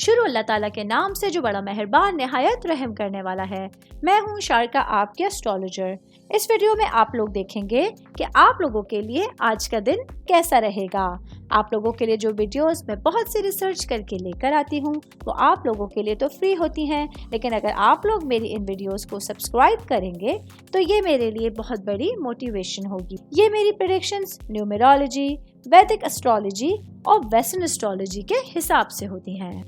शुरू अल्लाह ताला के नाम से जो बड़ा मेहरबान निहायत रहम करने वाला है। मैं हूँ शारका, आपके एस्ट्रोलॉजर। इस वीडियो में आप लोग देखेंगे कि आप लोगों के लिए आज का दिन कैसा रहेगा। आप लोगों के लिए जो वीडियोस मैं बहुत सी रिसर्च करके लेकर आती हूँ वो आप लोगों के लिए तो फ्री होती हैं, लेकिन अगर आप लोग मेरी इन वीडियोस को सब्सक्राइब करेंगे तो ये मेरे लिए बहुत बड़ी मोटिवेशन होगी। ये मेरी प्रेडिक्शंस न्यूमेरोलॉजी, वैदिक एस्ट्रोलॉजी और वेस्टर्न एस्ट्रोलॉजी के हिसाब से होती हैं।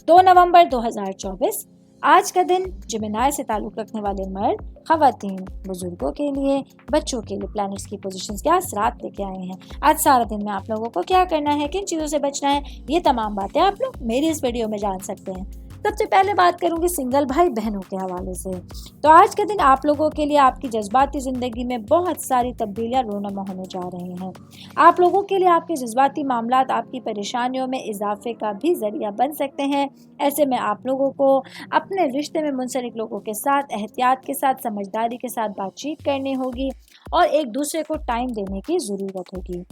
2 नवंबर 2024 आज का दिन जेमिनी से ताल्लुक़ रखने वाले मर्द, ख़वातीन, बुजुर्गों के लिए, बच्चों के लिए प्लैनेट्स की पोजीशंस क्या असरात लेके आए हैं। आज सारा दिन में आप लोगों को क्या करना है, किन चीज़ों से बचना है, ये तमाम बातें आप लोग मेरी इस वीडियो में जान सकते हैं। सबसे पहले बात करूंगी सिंगल भाई बहनों के हवाले से। तो आज के दिन आप लोगों के लिए आपकी जज्बाती ज़िंदगी में बहुत सारी तब्दीलियां रूनुमा होने जा रही हैं। आप लोगों के लिए आपके जज्बाती मामलात आपकी परेशानियों में इजाफे का भी जरिया बन सकते हैं। ऐसे में आप लोगों को अपने रिश्ते में मुंसलिक लोगों के साथ एहतियात के साथ, समझदारी के साथ बातचीत करनी होगी और एक दूसरे को टाइम देने की ज़रूरत होगी।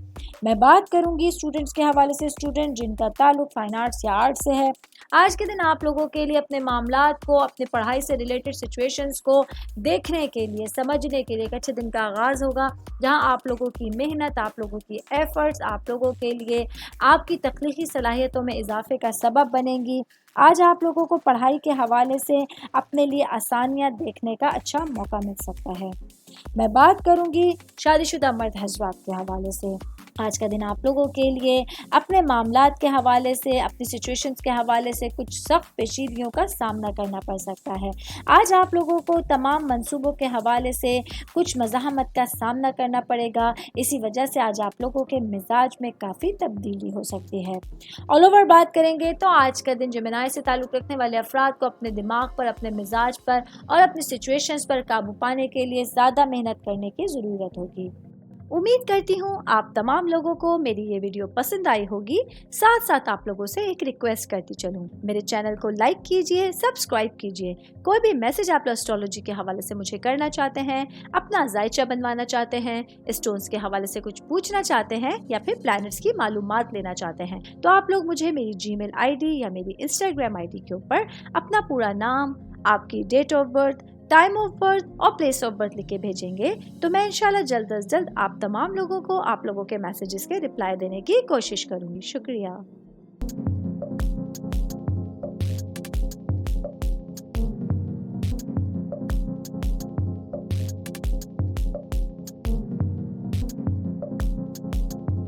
मैं बात करूंगी स्टूडेंट्स के हवाले से। स्टूडेंट जिनका ताल्लुक फाइन आर्ट्स या आर्ट्स से है, आज के दिन आप लोगों के लिए अपने मामलात को, अपने पढ़ाई से रिलेटेड सिचुएशंस को देखने के लिए, समझने के लिए एक अच्छे दिन का आगाज़ होगा, जहां आप लोगों की मेहनत, आप लोगों की एफर्ट्स आप लोगों के लिए आपकी तख्लीकी सलाहियतों में इजाफे का सबब बनेंगी। आज आप लोगों को पढ़ाई के हवाले से अपने लिए आसानियां देखने का अच्छा मौका मिल सकता है। मैं बात करूंगी शादीशुदा मर्द हज़रात के हवाले से। आज का दिन आप लोगों के लिए अपने मामलात के हवाले से, अपनी सिचुएशंस के हवाले से कुछ सख्त पेचीदगियों का सामना करना पड़ सकता है। आज आप लोगों को तमाम मंसूबों के हवाले से कुछ मज़ाहमत का सामना करना पड़ेगा। इसी वजह से आज आप लोगों के मिजाज में काफ़ी तब्दीली हो सकती है। ऑल ओवर बात करेंगे तो आज का दिन जेमिनी से ताल्लुक़ रखने वाले अफराद को अपने दिमाग पर, अपने मिजाज पर और अपनी सिचुएशंस पर काबू पाने के लिए ज़्यादा मेहनत करने की ज़रूरत होगी। उम्मीद करती हूँ आप तमाम लोगों को मेरी ये वीडियो पसंद आई होगी। साथ साथ आप लोगों से एक रिक्वेस्ट करती चलूँ, मेरे चैनल को लाइक कीजिए, सब्सक्राइब कीजिए। कोई भी मैसेज आप एस्ट्रोलॉजी के हवाले से मुझे करना चाहते हैं, अपना जायचा बनवाना चाहते हैं, स्टोन्स के हवाले से कुछ पूछना चाहते हैं या फिर प्लैनेट्स की मालूमात लेना चाहते हैं, तो आप लोग मुझे मेरी जीमेल आईडी या मेरी इंस्टाग्राम आईडी के ऊपर अपना पूरा नाम, आपकी date of birth, time of birth और प्लेस ऑफ बर्थ लिख के भेजेंगे तो मैं इंशाल्लाह जल्द अज जल्द आप तमाम लोगों को, आप लोगों के मैसेजेस के रिप्लाई देने की कोशिश करूंगी। शुक्रिया।